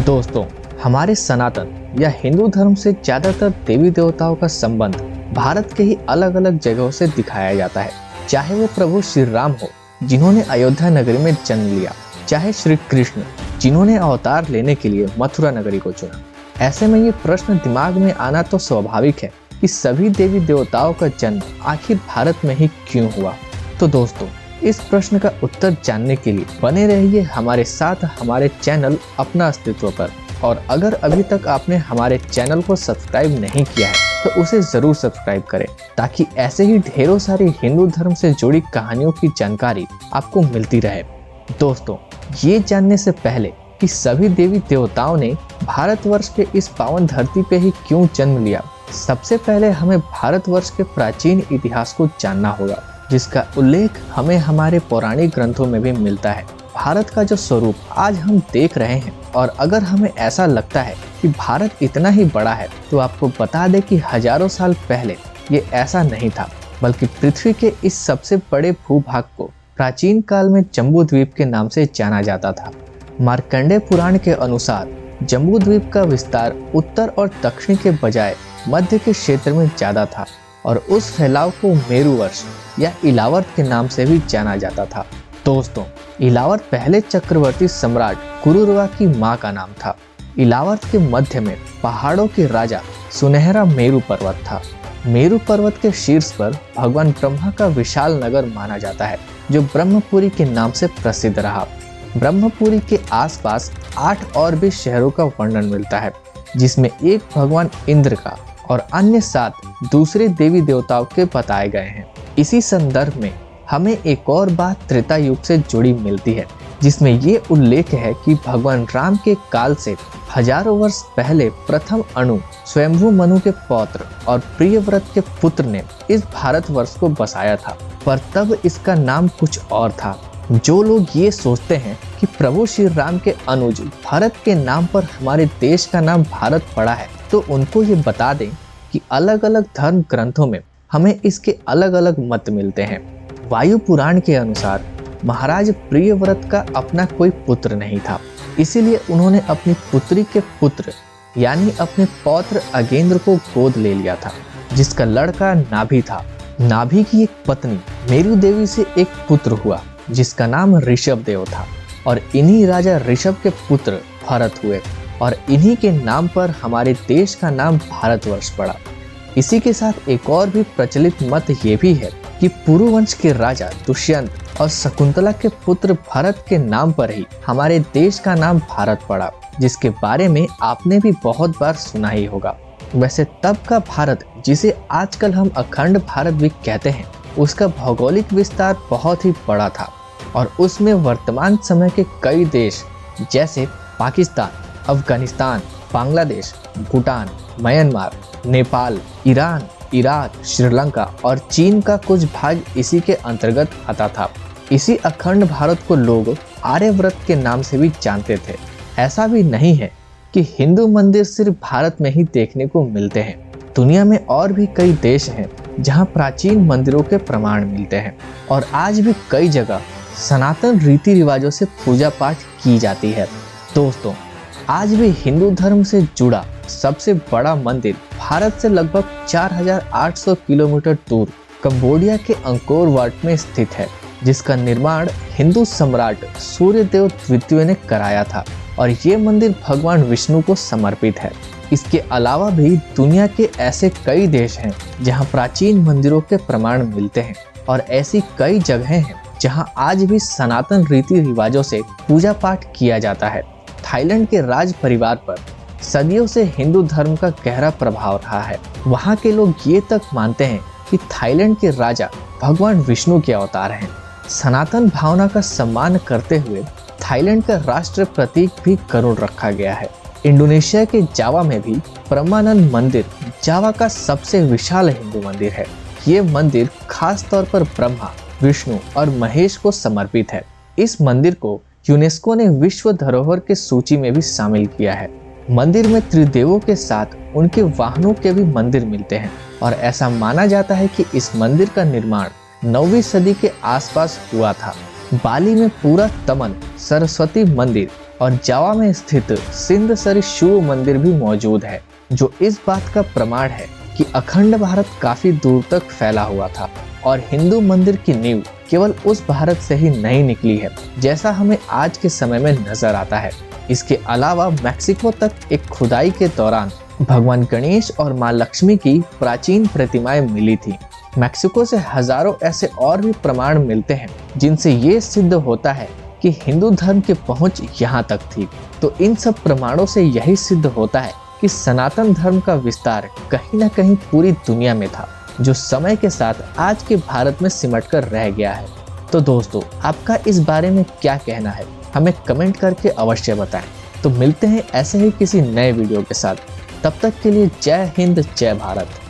दोस्तों, हमारे सनातन या हिंदू धर्म से ज्यादातर देवी देवताओं का संबंध भारत के ही अलग अलग जगहों से दिखाया जाता है। चाहे वो प्रभु श्री राम हो जिन्होंने अयोध्या नगरी में जन्म लिया, चाहे श्री कृष्ण जिन्होंने अवतार लेने के लिए मथुरा नगरी को चुना। ऐसे में ये प्रश्न दिमाग में आना तो स्वाभाविक है कि सभी देवी देवताओं का जन्म आखिर भारत में ही क्यों हुआ। तो दोस्तों, इस प्रश्न का उत्तर जानने के लिए बने रहिए हमारे साथ हमारे चैनल अपना अस्तित्व पर। और अगर अभी तक आपने हमारे चैनल को सब्सक्राइब नहीं किया है तो उसे जरूर सब्सक्राइब करें, ताकि ऐसे ही ढेरों सारी हिंदू धर्म से जुड़ी कहानियों की जानकारी आपको मिलती रहे। दोस्तों, ये जानने से पहले कि सभी देवी देवताओं ने भारतवर्ष के इस पावन धरती पे ही क्यों जन्म लिया, सबसे पहले हमें भारतवर्ष के प्राचीन इतिहास को जानना होगा, जिसका उल्लेख हमें हमारे पौराणिक ग्रंथों में भी मिलता है। भारत का जो स्वरूप आज हम देख रहे हैं, और अगर हमें ऐसा लगता है कि भारत इतना ही बड़ा है, तो आपको बता दें कि हजारों साल पहले ये ऐसा नहीं था, बल्कि पृथ्वी के इस सबसे बड़े भूभाग को प्राचीन काल में जम्बू द्वीप के नाम से जाना जाता था। मार्कंडेय पुराण के अनुसार जम्बू द्वीप का विस्तार उत्तर और दक्षिण के बजाय मध्य के क्षेत्र में ज्यादा था, और उस फैलाव को मेरुवर्ष या इलावर्त के नाम से भी जाना जाता था। दोस्तों, इलावर्त पहले चक्रवर्ती सम्राट कुरुरवा की मां का नाम था। इलावर्त के मध्य में पहाड़ों के राजा सुनहरा मेरु पर्वत था। मेरु पर्वत के शीर्ष पर भगवान ब्रह्मा का विशाल नगर माना जाता है, जो ब्रह्मपुरी के नाम से प्रसिद्ध रहा। ब्रह्मपुरी के आसपास 8 और भी शहरों का वर्णन मिलता है, जिसमें एक भगवान इंद्र का और अन्य 7 दूसरे देवी देवताओं के बताए गए हैं। इसी संदर्भ में हमें एक और बात त्रेता युग से जुड़ी मिलती है, जिसमें ये उल्लेख है कि भगवान राम के काल से हजारों वर्ष पहले प्रथम अणु स्वयंभू मनु के पौत्र और प्रियव्रत के पुत्र ने इस भारतवर्ष को बसाया था, पर तब इसका नाम कुछ और था। जो लोग ये सोचते हैं कि प्रभु श्री राम के अनुज भरत के नाम पर हमारे देश का नाम भारत पड़ा है, तो उनको ये बता दें कि अलग अलग धर्म ग्रंथों में हमें इसके अलग अलग मत मिलते हैं। वायु पुराण के अनुसार महाराज प्रियव्रत का अपना कोई पुत्र नहीं था, इसीलिए उन्होंने अपनी पुत्री के पुत्र यानी अपने पौत्र अगेंद्र को गोद ले लिया था, जिसका लड़का नाभि था। नाभि की एक पत्नी मेरु देवी से एक पुत्र हुआ, जिसका नाम ऋषभ देव था, और इन्हीं राजा ऋषभ के पुत्र भरत हुए, और इन्हीं के नाम पर हमारे देश का नाम भारतवर्ष पड़ा। इसी के साथ एक और भी प्रचलित मत ये भी है कि पुरुवंश के राजा दुष्यंत और शकुंतला के पुत्र भरत के नाम पर ही हमारे देश का नाम भारत पड़ा, जिसके बारे में आपने भी बहुत बार सुना ही होगा। वैसे तब का भारत, जिसे आजकल हम अखंड भारत भी कहते हैं, उसका भौगोलिक विस्तार बहुत ही बड़ा था, और उसमें वर्तमान समय के कई देश जैसे Pakistan, Afghanistan, Bangladesh, Bhutan, Myanmar, Nepal, Iran, Iraq, Sri Lanka और चीन का कुछ भाग इसी के अंतर्गत आता था। इसी अखंड भारत को लोग आर्यव्रत के नाम से भी जानते थे। ऐसा भी नहीं है कि हिंदू मंदिर सिर्फ भारत में ही देखने को मिलते हैं। दुनिया में और भी कई देश हैं जहां प्राचीन मंदिरों के प्रमाण मिलते हैं, और आज भी कई जगह सनातन रीति रिवाजों से पूजा पाठ की जाती है। दोस्तों, आज भी हिंदू धर्म से जुड़ा सबसे बड़ा मंदिर भारत से लगभग 4800 किलोमीटर दूर कंबोडिया के अंकोर वाट में स्थित है, जिसका निर्माण हिंदू सम्राट सूर्यदेव द्वितीय ने कराया था, और ये मंदिर भगवान विष्णु को समर्पित है। इसके अलावा भी दुनिया के ऐसे कई देश हैं जहां प्राचीन मंदिरों के प्रमाण मिलते हैं, और ऐसी कई जगहें हैं जहां आज भी सनातन रीति रिवाजों से पूजा पाठ किया जाता है। थाईलैंड के राज परिवार पर सदियों से हिंदू धर्म का गहरा प्रभाव रहा है। वहाँ के लोग ये तक मानते हैं कि थाईलैंड के राजा भगवान विष्णु के अवतार हैं। सनातन भावना का सम्मान करते हुए थाईलैंड का राष्ट्र प्रतीक भी गरुड़ रखा गया है। इंडोनेशिया के जावा में भी ब्रह्मानंद मंदिर जावा का सबसे विशाल हिंदू मंदिर है। ये मंदिर खास तौर पर ब्रह्मा, विष्णु और महेश को समर्पित है। इस मंदिर को यूनेस्को ने विश्व धरोहर के सूची में भी शामिल किया है। मंदिर में त्रिदेवों के साथ उनके वाहनों के भी मंदिर मिलते हैं, और ऐसा माना जाता है कि इस मंदिर का निर्माण 9वीं सदी के आसपास हुआ था। बाली में पूरा तमन सरस्वती मंदिर और जावा में स्थित सिंधसरी शिव मंदिर भी मौजूद है, जो इस बात का प्रमाण है कि अखंड भारत काफी दूर तक फैला हुआ था और हिंदू मंदिर की नींव केवल उस भारत से ही नहीं निकली है जैसा हमें आज के समय में नजर आता है। इसके अलावा मैक्सिको तक एक खुदाई के दौरान भगवान गणेश और मां लक्ष्मी की प्राचीन प्रतिमाएं मिली थी। मैक्सिको से हजारों ऐसे और भी प्रमाण मिलते हैं जिनसे ये सिद्ध होता है कि हिंदू धर्म की पहुंच यहाँ तक थी। तो इन सब प्रमाणों से यही सिद्ध होता है कि सनातन धर्म का विस्तार कहीं न कहीं पूरी दुनिया में था, जो समय के साथ आज के भारत में सिमट कर रह गया है। तो दोस्तों, आपका इस बारे में क्या कहना है, हमें कमेंट करके अवश्य बताएं। तो मिलते हैं ऐसे ही किसी नए वीडियो के साथ। तब तक के लिए जय हिंद, जय भारत।